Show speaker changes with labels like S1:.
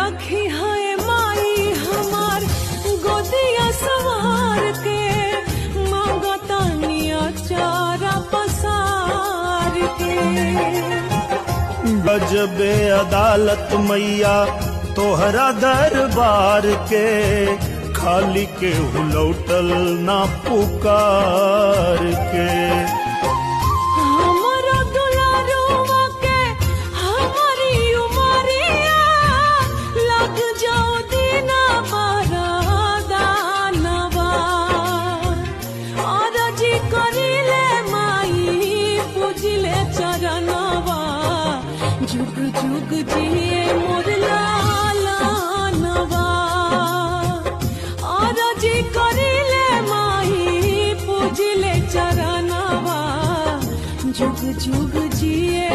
S1: रखी है माई हमार गोदिया सवार के, मांगतानिया चारा पसार के।
S2: गजबे अदालत मैया तोहरा दरबार के, खाली के लौटल ना पुकार के।
S1: हमारा दुलारुआ के हमारी उमरिया, लग जाओ दीना दानवा। आरजी करिले माई पूजिले चरणवा, जुग जुग जिए मोर लालनवा। आरजी करिले माई पूजिले चरणवा, जुग जुग जिए